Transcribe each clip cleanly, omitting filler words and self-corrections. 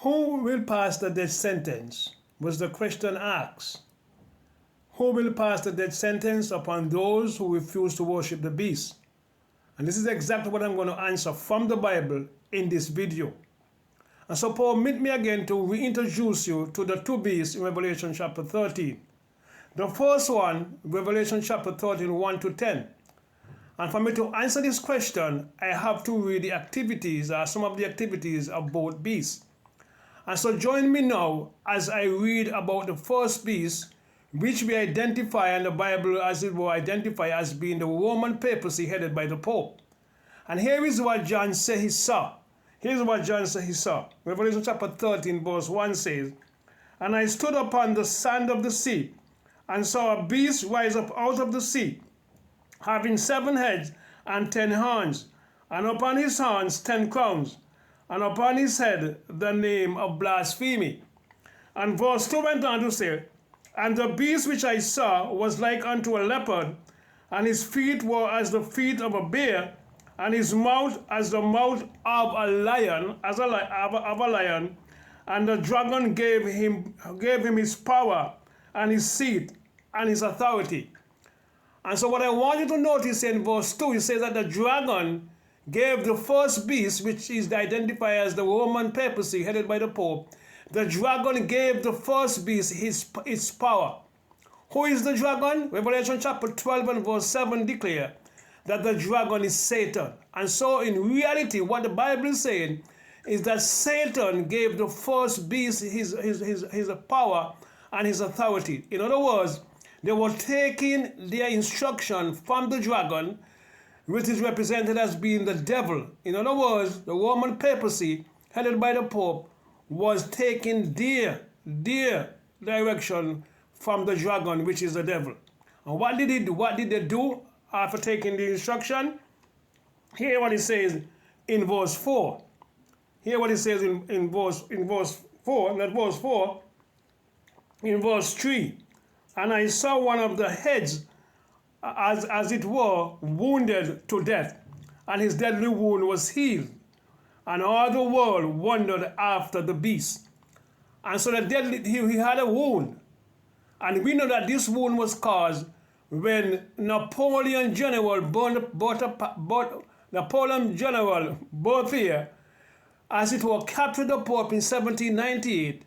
Who will pass the death sentence? Was the question asked. Who will pass the death sentence upon those who refuse to worship the beast? And this is exactly what I'm going to answer from the Bible in this video. And so permit me again to reintroduce you to the two beasts in Revelation chapter 13. The first one, Revelation chapter 13, 1 to 10. And for me to answer this question, I have to read the activities, some of the activities of both beasts. And so join me now as I read about the first beast, which we identify in the Bible as it were identified as being the Roman papacy headed by the Pope. And here is what John said he saw. Here's what John said he saw. Revelation chapter 13 verse 1 says, "And I stood upon the sand of the sea, and saw a beast rise up out of the sea, having 7 heads and 10 horns, and upon his horns 10 crowns, and upon his head the name of blasphemy." And verse 2 went on to say, "And the beast which I saw was like unto a leopard, and his feet were as the feet of a bear, and his mouth as the mouth of a lion, and the dragon gave him his power and his seat and his authority." And so what I want you to notice in verse 2, it says that the dragon gave the first beast, which is identified as the Roman papacy headed by the Pope, the dragon gave the first beast its power. Who is the dragon? Revelation chapter 12 and verse 7 declare that the dragon is Satan. And so in reality, what the Bible is saying is that Satan gave the first beast his power and his authority. In other words, they were taking their instruction from the dragon, which is represented as being the devil. In other words, the Roman papacy, headed by the Pope, was taking their direction from the dragon, which is the devil. And what did he do? What did they do after taking the instruction? Hear what it says in verse 4. Hear what it says in verse 4, not verse 4, in verse 3. "And I saw one of the heads, as it were, wounded to death, and his deadly wound was healed. And all the world wondered after the beast." And so he had a wound. And we know that this wound was caused when Napoleon General Ðeath, as it were, captured the Pope in 1798,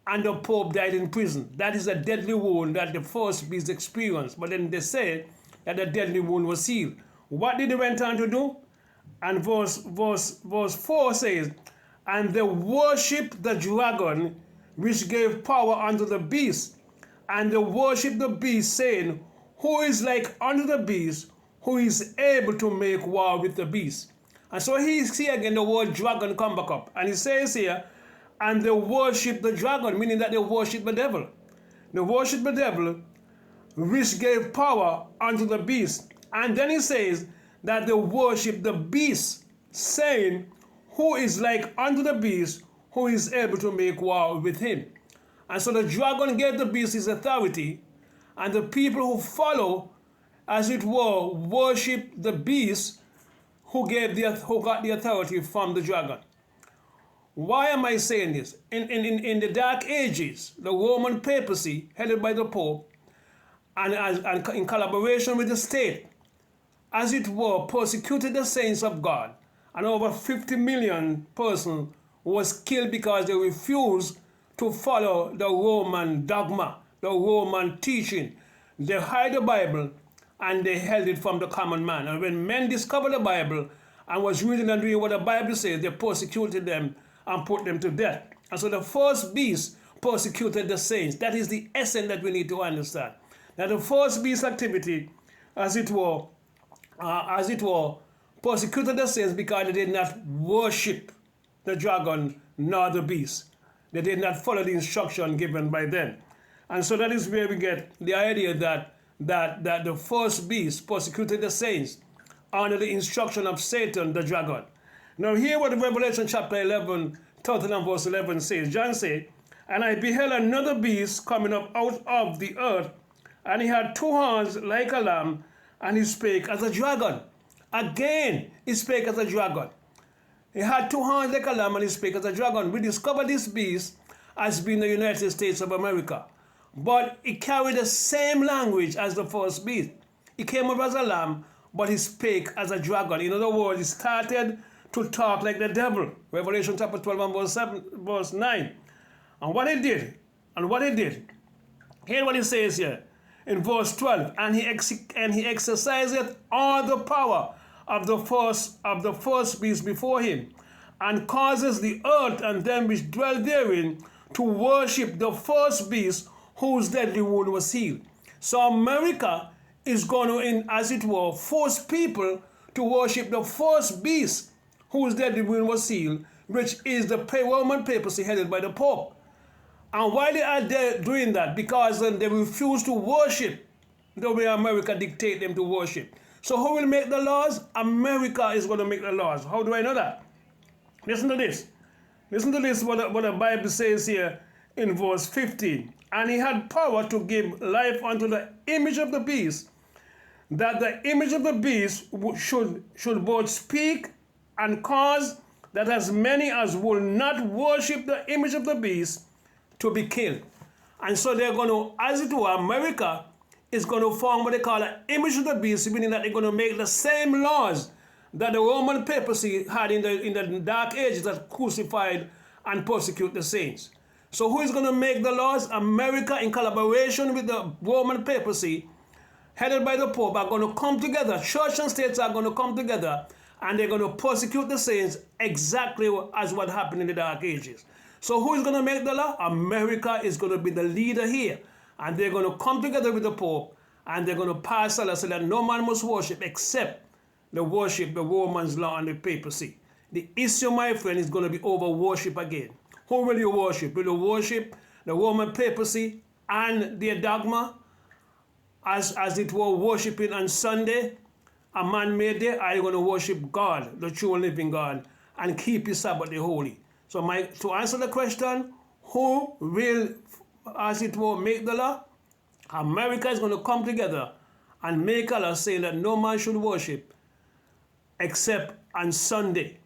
and the Pope died in prison. That is a deadly wound that the first beast experienced. But then they say that the deadly wound was healed. What did he went on to do? And verse 4 says, "And they worshipped the dragon, which gave power unto the beast. And they worshipped the beast, saying, Who is like unto the beast, who is able to make war with the beast?" And so he see again the word dragon come back up. And he says here, "And they worship the dragon," meaning that they worship the devil. They worship the devil, which gave power unto the beast. And then he says that they worship the beast, saying, "Who is like unto the beast, who is able to make war with him?" And so the dragon gave the beast his authority, and the people who follow, as it were, worship the beast who got the authority from the dragon. Why am I saying this? In the Dark Ages, the Roman papacy, headed by the Pope, and in collaboration with the state, as it were, persecuted the saints of God, and over 50 million persons was killed because they refused to follow the Roman dogma, the Roman teaching. They hid the Bible and they held it from the common man. And when men discovered the Bible and was reading and doing what the Bible says, they persecuted them and put them to death. And so the first beast persecuted the saints. That is the essence that we need to understand. Now the first beast activity, as it were, persecuted the saints because they did not worship the dragon nor the beast. They did not follow the instruction given by them. And so that is where we get the idea that the first beast persecuted the saints under the instruction of Satan, the dragon. Now hear what Revelation chapter 11, 13 and verse 11 says. John said, "And I beheld another beast coming up out of the earth, and he had 2 horns like a lamb, and he spake as a dragon." Again, he spake as a dragon. He had 2 horns like a lamb and he spake as a dragon. We discovered this beast as being the United States of America. But it carried the same language as the first beast. He came up as a lamb, but he spake as a dragon. In other words, he started to talk like the devil. Revelation chapter 12 and verse 9. And what he did, hear what he says here in verse 12. And he exerciseth all the power of the first beast before him, and causes the earth and them which dwell therein to worship the first beast whose deadly wound was healed. So America is going to, as it were, force people to worship the first beast whose deadly wound was healed, which is the Roman papacy headed by the Pope. And why they are doing that? Because they refuse to worship the way America dictate them to worship. So who will make the laws? America is going to make the laws. How do I know that? Listen to this. Listen to this, what the Bible says here in verse 15. And he had power to give life unto the image of the beast, that the image of the beast should both speak and cause that as many as will not worship the image of the beast to be killed. And so they're going to, as it were, America is going to form what they call an image of the beast, meaning that they're going to make the same laws that the Roman papacy had in the dark ages that crucified and persecute the saints. So who is going to make the laws? America, in collaboration with the Roman papacy, headed by the Pope, are going to come together. Church and states are going to come together, and they're going to persecute the saints exactly as what happened in the dark ages. So who is going to make the law? America is going to be the leader here. And they're going to come together with the Pope, and they're going to pass a law so that no man must worship except the Romans' law and the papacy. The issue, my friend, is going to be over worship again. Who will you worship? Will you worship the Roman papacy and their dogma as it were worshiping on Sunday, a man-made day? Are you going to worship God, the true and living God, and keep his Sabbath day holy? So to answer the question, who will, as it were, make the law? America is going to come together and make a law saying that no man should worship except on Sunday.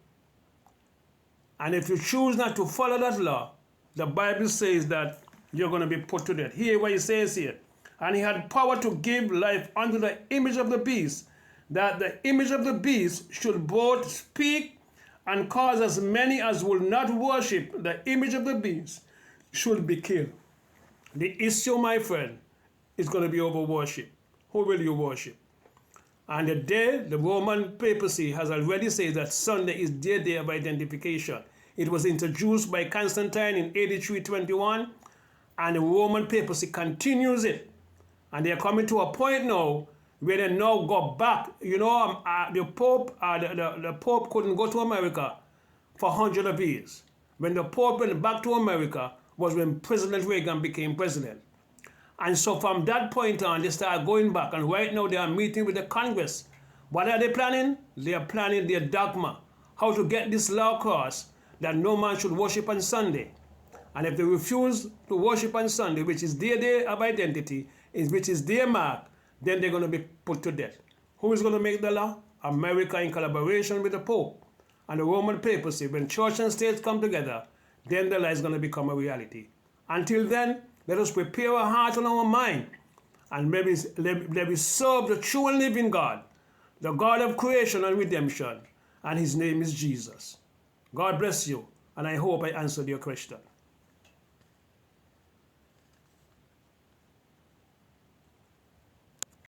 And if you choose not to follow that law, the Bible says that you're going to be put to death. Hear what he says here. And he had power to give life unto the image of the beast, that the image of the beast should both speak and cause as many as will not worship the image of the beast should be killed. The issue, my friend, is going to be over worship. Who will you worship? And the day, the Roman papacy has already said that Sunday is their day of identification. It was introduced by Constantine in AD 321, and the Roman papacy continues it. And they are coming to a point now where they now go back. You know, the Pope couldn't go to America for hundreds of years. When the Pope went back to America was when President Reagan became president. And so from that point on, they start going back. And right now they are meeting with the Congress. What are they planning? They are planning their dogma. How to get this law across that no man should worship on Sunday. And if they refuse to worship on Sunday, which is their day of identity, which is their mark, then they're going to be put to death. Who is going to make the law? America in collaboration with the Pope and the Roman papacy. When church and states come together, then the law is going to become a reality. Until then, let us prepare our heart and our mind, and let me serve the true and living God, the God of creation and redemption, and his name is Jesus. God bless you, and I hope I answered your question.